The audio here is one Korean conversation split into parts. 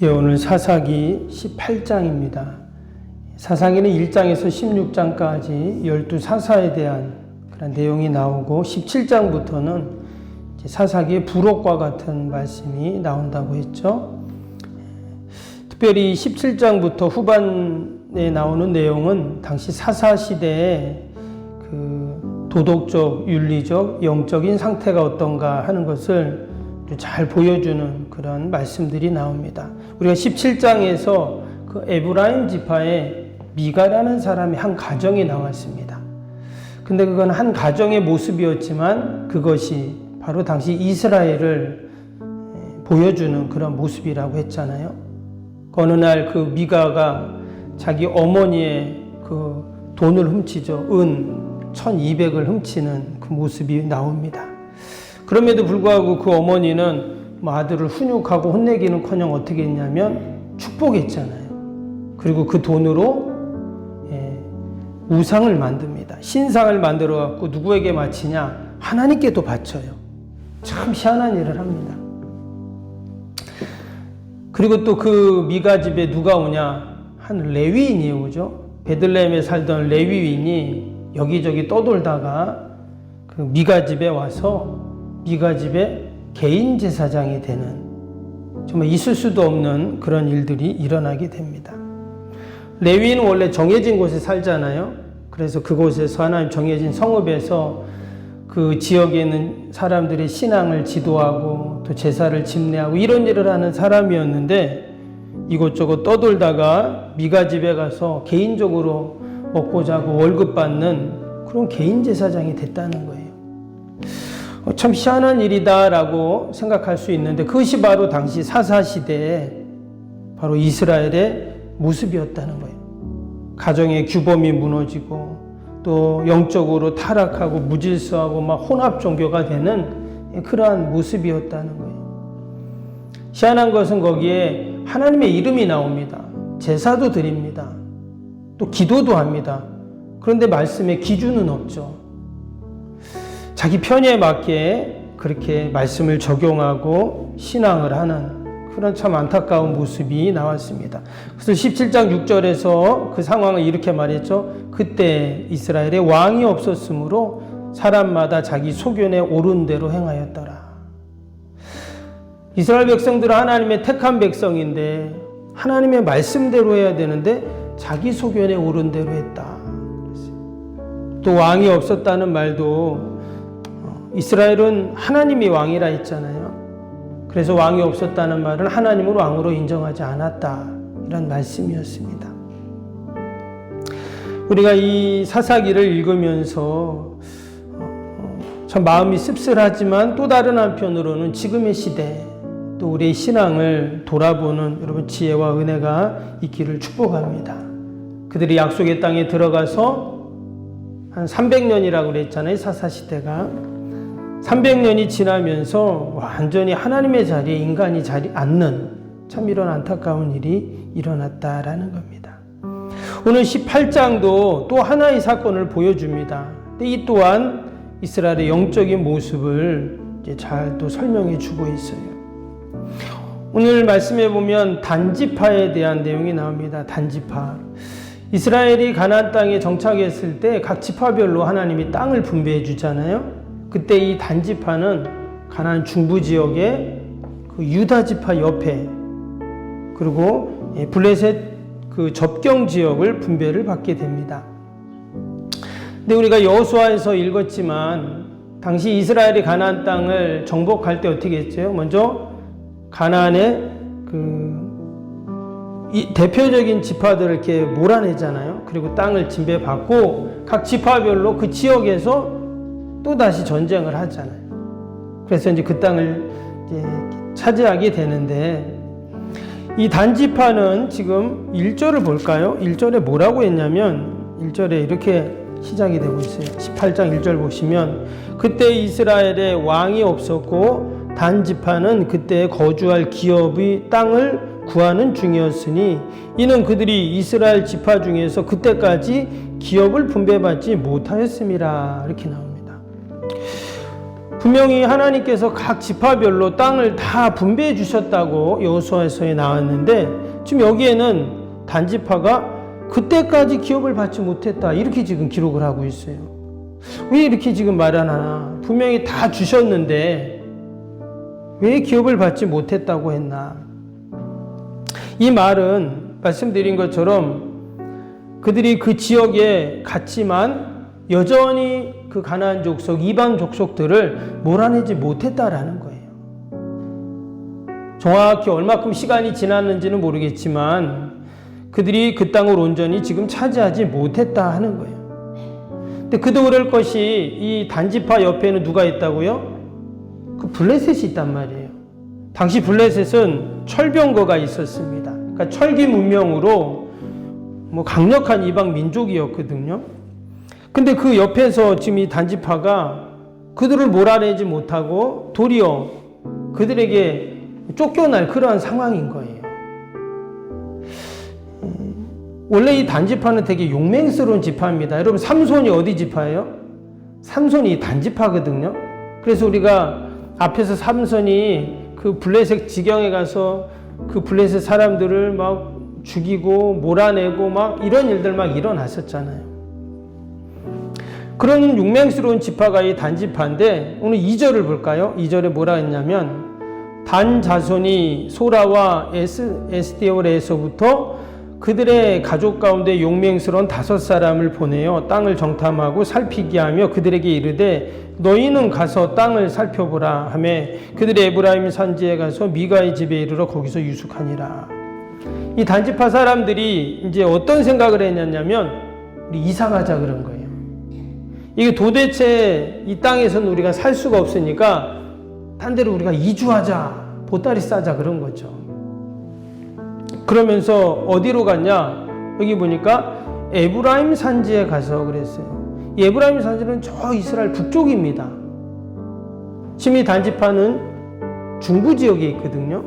예, 오늘 사사기 18장입니다. 사사기는 1장에서 16장까지 12사사에 대한 그런 내용이 나오고 17장부터는 사사기의 부록과 같은 말씀이 나온다고 했죠. 특별히 17장부터 후반에 나오는 내용은 당시 사사 시대의 그 도덕적, 윤리적, 영적인 상태가 어떤가 하는 것을 잘 보여주는 그런 말씀들이 나옵니다. 우리가 17장에서 그 에브라임 지파의 미가라는 사람이 한 가정이 나왔습니다. 근데 그건 한 가정의 모습이었지만 그것이 바로 당시 이스라엘을 보여주는 그런 모습이라고 했잖아요. 어느 날 그 미가가 자기 어머니의 그 돈을 훔치죠. 은 1200을 훔치는 그 모습이 나옵니다. 그럼에도 불구하고 그 어머니는 아들을 훈육하고 혼내기는커녕 어떻게 했냐면 축복했잖아요. 그리고 그 돈으로 우상을 만듭니다. 신상을 만들어 갖고 누구에게 바치냐? 하나님께도 바쳐요. 참 희한한 일을 합니다. 그리고 또 그 미가 집에 누가 오냐? 한 레위인이 오죠. 베들레헴에 살던 레위인이 여기저기 떠돌다가 그 미가 집에 와서 미가 집에 개인 제사장이 되는 정말 있을 수도 없는 그런 일들이 일어나게 됩니다. 레위인은 원래 정해진 곳에 살잖아요. 그래서 그곳에서 하나님 정해진 성읍에서 그 지역에 있는 사람들의 신앙을 지도하고 또 제사를 집례하고 이런 일을 하는 사람이었는데 이곳저곳 떠돌다가 미가 집에 가서 개인적으로 먹고 자고 월급 받는 그런 개인 제사장이 됐다는 거예요. 참 희한한 일이다라고 생각할 수 있는데 그것이 바로 당시 사사시대에 바로 이스라엘의 모습이었다는 거예요. 가정의 규범이 무너지고 또 영적으로 타락하고 무질서하고 막 혼합 종교가 되는 그러한 모습이었다는 거예요. 희한한 것은 거기에 하나님의 이름이 나옵니다. 제사도 드립니다. 또 기도도 합니다. 그런데 말씀에 기준은 없죠. 자기 편의에 맞게 그렇게 말씀을 적용하고 신앙을 하는 그런 참 안타까운 모습이 나왔습니다. 그래서 17장 6절에서 그 상황을 이렇게 말했죠. 그때 이스라엘에 왕이 없었으므로 사람마다 자기 소견에 옳은 대로 행하였더라. 이스라엘 백성들은 하나님의 택한 백성인데 하나님의 말씀대로 해야 되는데 자기 소견에 옳은 대로 했다. 또 왕이 없었다는 말도 이스라엘은 하나님이 왕이라 했잖아요. 그래서 왕이 없었다는 말을 하나님을 왕으로 인정하지 않았다. 이런 말씀이었습니다. 우리가 이 사사기를 읽으면서 참 마음이 씁쓸하지만 또 다른 한편으로는 지금의 시대 또 우리의 신앙을 돌아보는 여러분 지혜와 은혜가 있기를 축복합니다. 그들이 약속의 땅에 들어가서 한 300년이라고 그랬잖아요. 사사시대가 300년이 지나면서 완전히 하나님의 자리에 인간이 자리 앉는 참 이런 안타까운 일이 일어났다라는 겁니다. 오늘 18장도 또 하나의 사건을 보여줍니다. 근데 이 또한 이스라엘의 영적인 모습을 이제 잘 또 설명해 주고 있어요. 오늘 말씀해 보면 단지파에 대한 내용이 나옵니다. 단지파. 이스라엘이 가나안 땅에 정착했을 때 각 지파별로 하나님이 땅을 분배해 주잖아요. 그때 이 단지파는 가나안 중부 지역의 그 유다 지파 옆에 그리고 블레셋 그 접경 지역을 분배를 받게 됩니다. 근데 우리가 여호수아에서 읽었지만 당시 이스라엘이 가나안 땅을 정복할 때 어떻게 했죠? 먼저 가나안의 이 대표적인 지파들을 이렇게 몰아내잖아요. 그리고 땅을 진배받고 각 지파별로 그 지역에서 또 다시 전쟁을 하잖아요. 그래서 이제 그 땅을 이제 차지하게 되는데 이 단지파는 지금 1절을 볼까요? 1절에 뭐라고 했냐면 1절에 이렇게 시작이 되고 있어요. 18장 1절 보시면 그때 이스라엘에 왕이 없었고 단지파는 그때 거주할 기업의 땅을 구하는 중이었으니 이는 그들이 이스라엘 지파 중에서 그때까지 기업을 분배받지 못하였음이라 이렇게 나옵니다. 분명히 하나님께서 각 지파별로 땅을 다 분배해 주셨다고 여호수아서에 나왔는데 지금 여기에는 단지파가 그때까지 기업을 받지 못했다 이렇게 지금 기록을 하고 있어요. 왜 이렇게 지금 말하나? 분명히 다 주셨는데 왜 기업을 받지 못했다고 했나? 이 말은 말씀드린 것처럼 그들이 그 지역에 갔지만 여전히 그 가나안 족속, 이방 족속들을 몰아내지 못했다라는 거예요. 정확히 얼마큼 시간이 지났는지는 모르겠지만 그들이 그 땅을 온전히 지금 차지하지 못했다 하는 거예요. 근데 그도 그럴 것이 이 단지파 옆에는 누가 있다고요? 그 블레셋이 있단 말이에요. 당시 블레셋은 철병거가 있었습니다. 그러니까 철기 문명으로 강력한 이방 민족이었거든요. 근데 그 옆에서 지금 이 단지파가 그들을 몰아내지 못하고 도리어 그들에게 쫓겨날 그러한 상황인 거예요. 원래 이 단지파는 되게 용맹스러운 지파입니다. 여러분 삼손이 어디 지파예요? 삼손이 단지파거든요. 그래서 우리가 앞에서 삼손이 그 블레셋 지경에 가서 그 블레셋 사람들을 막 죽이고 몰아내고 막 이런 일들 막 일어났었잖아요. 그런 용맹스러운 지파가 이 단지파인데 오늘 2절을 볼까요? 2절에 뭐라 했냐면 단 자손이 소라와 에스대올에서부터 그들의 가족 가운데 용맹스러운 5사람을 보내어 땅을 정탐하고 살피게 하며 그들에게 이르되 너희는 가서 땅을 살펴보라 하며 그들이 에브라임 산지에 가서 미가의 집에 이르러 거기서 유숙하니라. 이 단지파 사람들이 이제 어떤 생각을 했냐면 우리 이사 가자 그런 거예요. 이게 도대체 이 땅에서는 우리가 살 수가 없으니까 딴 데로 우리가 이주하자, 보따리 싸자 그런 거죠. 그러면서 어디로 갔냐? 여기 보니까 에브라임 산지에 가서 그랬어요. 이 에브라임 산지는 저 이스라엘 북쪽입니다. 지금 이 단지파는 중부 지역에 있거든요.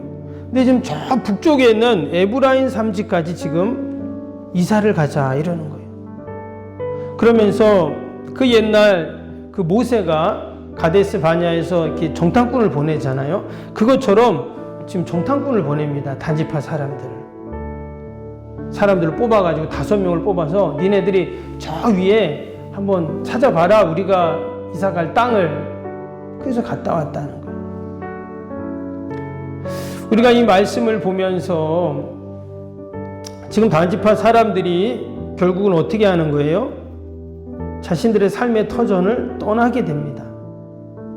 근데 지금 저 북쪽에 있는 에브라임 산지까지 지금 이사를 가자 이러는 거예요. 그러면서 그 옛날 그 모세가 가데스 바냐에서 이렇게 정탐꾼을 보내잖아요. 그것처럼 지금 정탐꾼을 보냅니다. 단지파 사람들을 뽑아가지고 5명을 뽑아서 니네들이 저 위에 한번 찾아봐라. 우리가 이사 갈 땅을. 그래서 갔다 왔다는 거예요. 우리가 이 말씀을 보면서 지금 단지파 사람들이 결국은 어떻게 하는 거예요? 자신들의 삶의 터전을 떠나게 됩니다.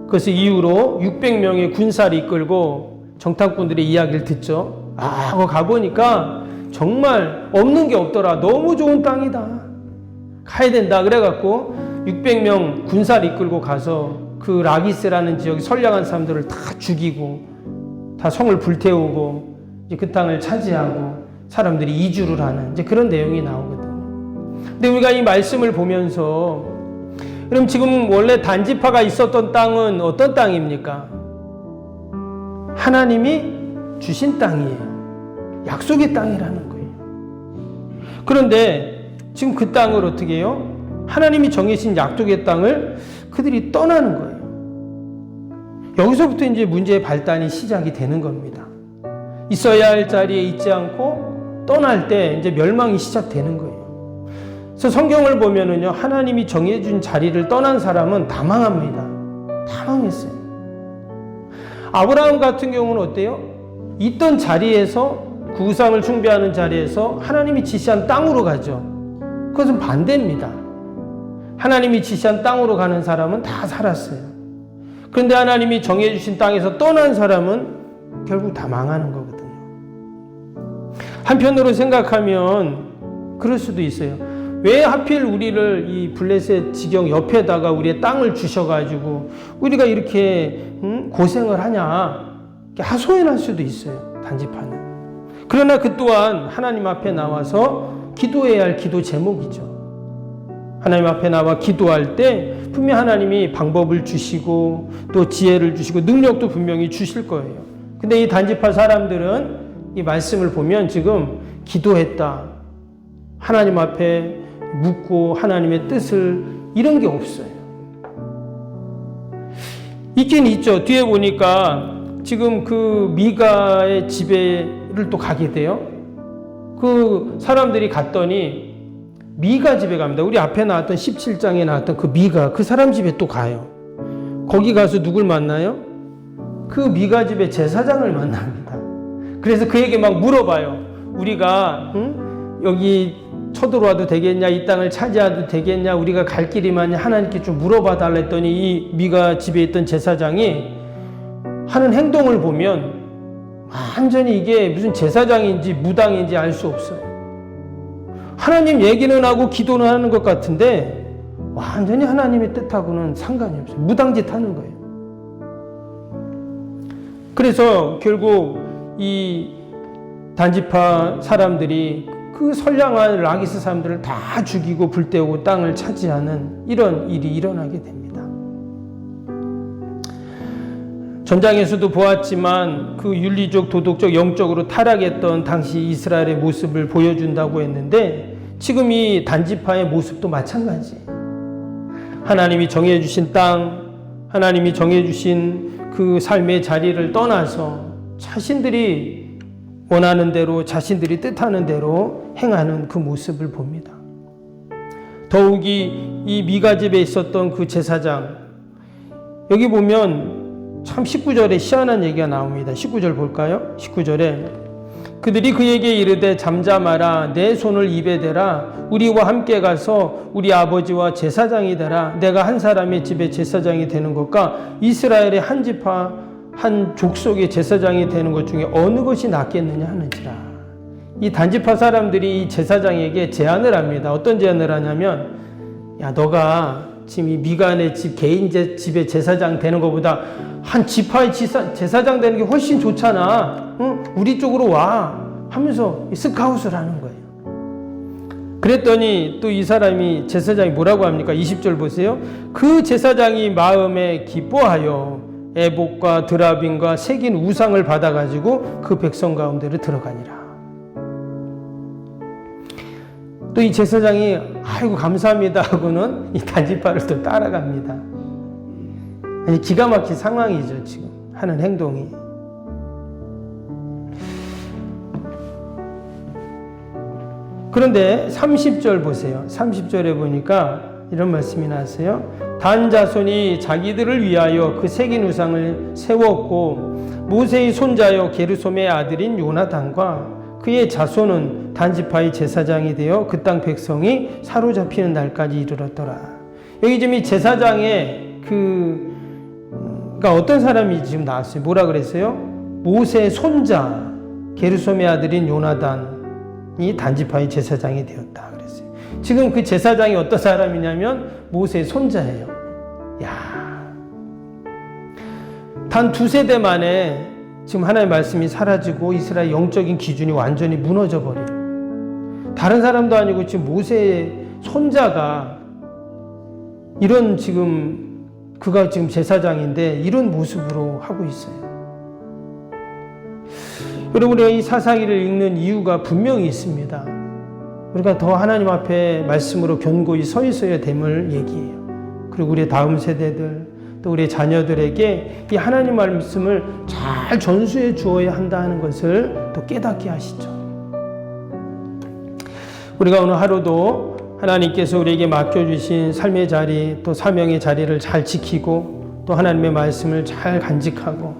그래서 이후로 600명의 군사를 이끌고 정탐꾼들의 이야기를 듣죠. 하고 가보니까 정말 없는 게 없더라. 너무 좋은 땅이다. 가야 된다. 그래갖고 600명 군사를 이끌고 가서 그 라기스라는 지역에 선량한 사람들을 다 죽이고 다 성을 불태우고 이제 그 땅을 차지하고 사람들이 이주를 하는 이제 그런 내용이 나오거든요. 근데 우리가 이 말씀을 보면서 그럼 지금 원래 단지파가 있었던 땅은 어떤 땅입니까? 하나님이 주신 땅이에요. 약속의 땅이라는 거예요. 그런데 지금 그 땅을 어떻게 해요? 하나님이 정해진 약속의 땅을 그들이 떠나는 거예요. 여기서부터 이제 문제의 발단이 시작이 되는 겁니다. 있어야 할 자리에 있지 않고 떠날 때 이제 멸망이 시작되는 거예요. 그래서 성경을 보면은요, 하나님이 정해준 자리를 떠난 사람은 다 망합니다. 다 망했어요. 아브라함 같은 경우는 어때요? 있던 자리에서 그 우상을 숭배하는 자리에서 하나님이 지시한 땅으로 가죠. 그것은 반대입니다. 하나님이 지시한 땅으로 가는 사람은 다 살았어요. 그런데 하나님이 정해주신 땅에서 떠난 사람은 결국 다 망하는 거거든요. 한편으로 생각하면 그럴 수도 있어요. 왜 하필 우리를 이 블레셋 지경 옆에다가 우리의 땅을 주셔가지고 우리가 이렇게 고생을 하냐, 하소연할 수도 있어요. 단지파는. 그러나 그 또한 하나님 앞에 나와서 기도해야 할 기도 제목이죠. 하나님 앞에 나와 기도할 때 분명 하나님이 방법을 주시고 또 지혜를 주시고 능력도 분명히 주실 거예요. 근데 이 단지파 사람들은 이 말씀을 보면 지금 기도했다, 하나님 앞에 묻고 하나님의 뜻을, 이런 게 없어요. 있긴 있죠. 뒤에 보니까 지금 그 미가의 집에를 또 가게 돼요. 그 사람들이 갔더니 미가 집에 갑니다. 우리 앞에 나왔던 17장에 나왔던 그 미가, 그 사람 집에 또 가요. 거기 가서 누굴 만나요? 그 미가 집의 제사장을 만납니다. 그래서 그에게 막 물어봐요. 우리가 여기 쳐들어와도 되겠냐? 이 땅을 차지해도 되겠냐? 우리가 갈 길이 많냐? 하나님께 좀 물어봐 달라 했더니 이 미가 집에 있던 제사장이 하는 행동을 보면 완전히 이게 무슨 제사장인지 무당인지 알 수 없어요. 하나님 얘기는 하고 기도는 하는 것 같은데 완전히 하나님의 뜻하고는 상관이 없어요. 무당짓 하는 거예요. 그래서 결국 이 단지파 사람들이 그 선량한 라기스 사람들을 다 죽이고 불태우고 땅을 차지하는 이런 일이 일어나게 됩니다. 전장에서도 보았지만 그 윤리적, 도덕적, 영적으로 타락했던 당시 이스라엘의 모습을 보여준다고 했는데 지금 이 단지파의 모습도 마찬가지. 하나님이 정해주신 땅, 하나님이 정해주신 그 삶의 자리를 떠나서 자신들이 원하는 대로, 자신들이 뜻하는 대로 행하는 그 모습을 봅니다. 더욱이 이 미가 집에 있었던 그 제사장, 여기 보면 참 19절에 희한한 얘기가 나옵니다. 19절 볼까요? 19절에 그들이 그에게 이르되 잠잠하라, 내 손을 입에 대라, 우리와 함께 가서 우리 아버지와 제사장이 되라. 내가 한 사람의 집에 제사장이 되는 것과 이스라엘의 한 지파 한 족속의 제사장이 되는 것 중에 어느 것이 낫겠느냐 하는지라. 이 단지파 사람들이 이 제사장에게 제안을 합니다. 어떤 제안을 하냐면, 야, 너가 지금 이 미간의 집 개인 집의 제사장 되는 것보다 한 지파의 제사장 되는 게 훨씬 좋잖아. 응? 우리 쪽으로 와 하면서 스카웃을 하는 거예요. 그랬더니 또 이 사람이 제사장이 뭐라고 합니까? 20절 보세요. 그 제사장이 마음에 기뻐하여 에봇과 드라빔과 새긴 우상을 받아가지고 그 백성 가운데로 들어가니라. 또 이 제사장이 아이고 감사합니다 하고는 이 단지파를 또 따라갑니다. 아니, 기가 막힌 상황이죠. 지금 하는 행동이. 그런데 30절 보세요. 30절에 보니까 이런 말씀이 나왔어요. 단 자손이 자기들을 위하여 그 새긴 우상을 세웠고 모세의 손자여 게르솜의 아들인 요나단과 그의 자손은 단지파의 제사장이 되어 그 땅 백성이 사로잡히는 날까지 이르렀더라. 여기 지금 이 제사장의 그러니까 어떤 사람이 지금 나왔어요? 뭐라 그랬어요? 모세의 손자 게르솜의 아들인 요나단이 단지파의 제사장이 되었다 그랬어요. 지금 그 제사장이 어떤 사람이냐면 모세의 손자예요. 야, 단 2세대 만에 지금 하나님의 말씀이 사라지고 이스라엘 영적인 기준이 완전히 무너져 버려요. 다른 사람도 아니고 지금 모세의 손자가 이런 지금 그가 지금 제사장인데 이런 모습으로 하고 있어요. 여러분, 우리가 이 사사기를 읽는 이유가 분명히 있습니다. 우리가 더 하나님 앞에 말씀으로 견고히 서 있어야 됨을 얘기해요. 그리고 우리의 다음 세대들 또 우리의 자녀들에게 이 하나님 말씀을 잘 전수해 주어야 한다는 것을 또 깨닫게 하시죠. 우리가 오늘 하루도 하나님께서 우리에게 맡겨주신 삶의 자리 또 사명의 자리를 잘 지키고 또 하나님의 말씀을 잘 간직하고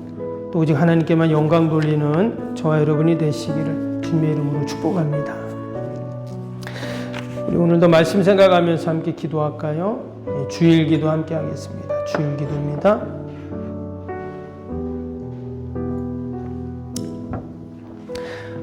또 오직 하나님께만 영광 돌리는 저와 여러분이 되시기를 주님의 이름으로 축복합니다. 우리 오늘도 말씀 생각하면서 함께 기도할까요? 주일 기도 함께 하겠습니다. 주일 기도입니다.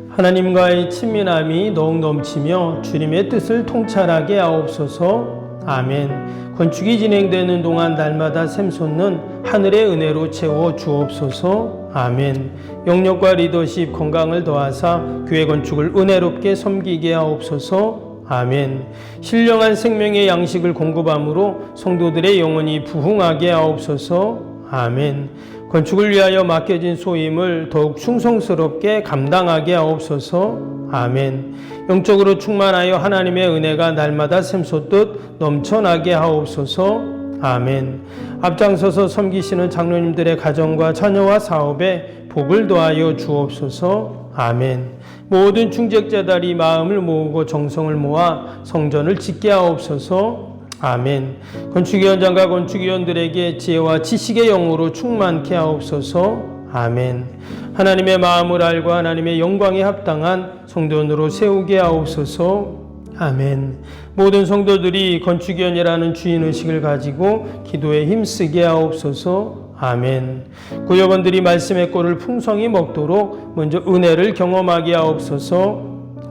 하나님과의 친밀함이 더욱 넘치며 주님의 뜻을 통찰하게 하옵소서. 아멘. 건축이 진행되는 동안 날마다 샘솟는 하늘의 은혜로 채워 주옵소서. 아멘. 영역과 리더십 건강을 더하사 교회 건축을 은혜롭게 섬기게 하옵소서. 아멘. 신령한 생명의 양식을 공급함으로 성도들의 영혼이 부흥하게 하옵소서. 아멘. 건축을 위하여 맡겨진 소임을 더욱 충성스럽게 감당하게 하옵소서. 아멘. 영적으로 충만하여 하나님의 은혜가 날마다 샘솟듯 넘쳐나게 하옵소서. 아멘. 앞장서서 섬기시는 장로님들의 가정과 자녀와 사업에 복을 더하여 주옵소서. 아멘. 모든 중직자들이 마음을 모으고 정성을 모아 성전을 짓게 하옵소서. 아멘. 건축위원장과 건축위원들에게 지혜와 지식의 영으로 충만케 하옵소서. 아멘. 하나님의 마음을 알고 하나님의 영광에 합당한 성전으로 세우게 하옵소서. 아멘. 모든 성도들이 건축위원이라는 주인의식을 가지고 기도에 힘쓰게 하옵소서. 아멘. 구역원들이 말씀의 꼴을 풍성히 먹도록 먼저 은혜를 경험하게 하옵소서.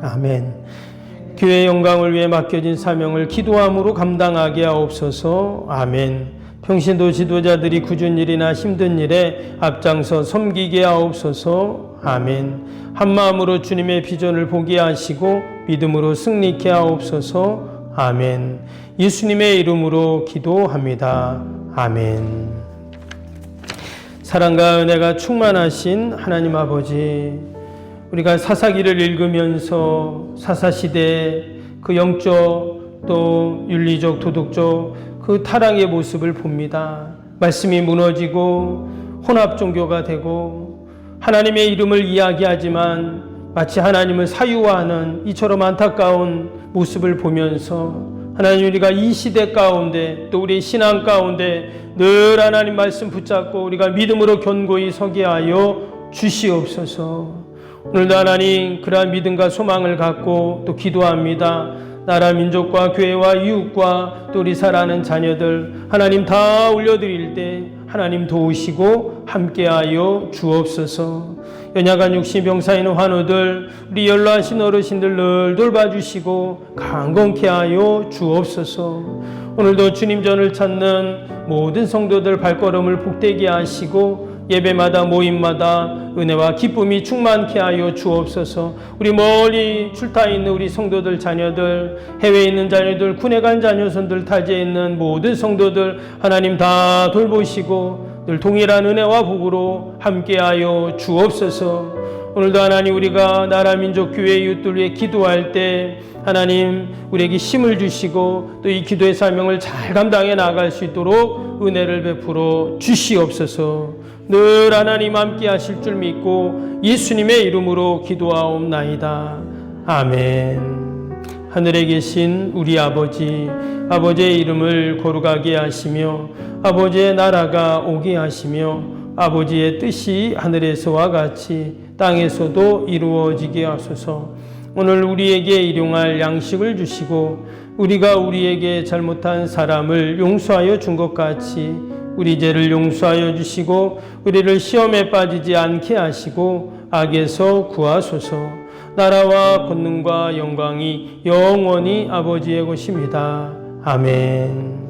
아멘. 교회의 영광을 위해 맡겨진 사명을 기도함으로 감당하게 하옵소서. 아멘. 평신도 지도자들이 굳은 일이나 힘든 일에 앞장서 섬기게 하옵소서. 아멘. 한마음으로 주님의 비전을 보게 하시고 믿음으로 승리케 하옵소서. 아멘. 예수님의 이름으로 기도합니다. 아멘. 사랑과 은혜가 충만하신 하나님 아버지, 우리가 사사기를 읽으면서 사사시대의 그 영적 또 윤리적 도덕적 그 타락의 모습을 봅니다. 말씀이 무너지고 혼합 종교가 되고 하나님의 이름을 이야기하지만 마치 하나님을 사유화하는 이처럼 안타까운 모습을 보면서 하나님, 우리가 이 시대 가운데 또 우리 신앙 가운데 늘 하나님 말씀 붙잡고 우리가 믿음으로 견고히 서게 하여 주시옵소서. 오늘도 하나님 그러한 믿음과 소망을 갖고 또 기도합니다. 나라 민족과 교회와 이웃과 또 우리 사랑하는 자녀들 하나님 다 올려드릴 때 하나님 도우시고 함께하여 주옵소서. 연약한 육신 병사 있는 환우들, 우리 연로하신 어르신들 늘 돌봐주시고 강건케 하여 주옵소서. 오늘도 주님 전을 찾는 모든 성도들 발걸음을 복되게 하시고 예배마다 모임마다 은혜와 기쁨이 충만케 하여 주옵소서. 우리 멀리 출타 있는 우리 성도들 자녀들, 해외에 있는 자녀들, 군에 간 자녀손들, 타지에 있는 모든 성도들 하나님 다 돌보시고 늘 동일한 은혜와 복으로 함께하여 주옵소서. 오늘도 하나님 우리가 나라 민족 교회 이웃들 위해 기도할 때 하나님 우리에게 힘을 주시고 또 이 기도의 사명을 잘 감당해 나갈 수 있도록 은혜를 베풀어 주시옵소서. 늘 하나님 함께 하실 줄 믿고 예수님의 이름으로 기도하옵나이다. 아멘. 하늘에 계신 우리 아버지, 아버지의 이름을 거룩하게 하시며 아버지의 나라가 오게 하시며 아버지의 뜻이 하늘에서와 같이 땅에서도 이루어지게 하소서. 오늘 우리에게 일용할 양식을 주시고 우리가 우리에게 잘못한 사람을 용서하여 준 것 같이 우리 죄를 용서하여 주시고 우리를 시험에 빠지지 않게 하시고 악에서 구하소서. 나라와 권능과 영광이 영원히 아버지의 것입니다. 아멘.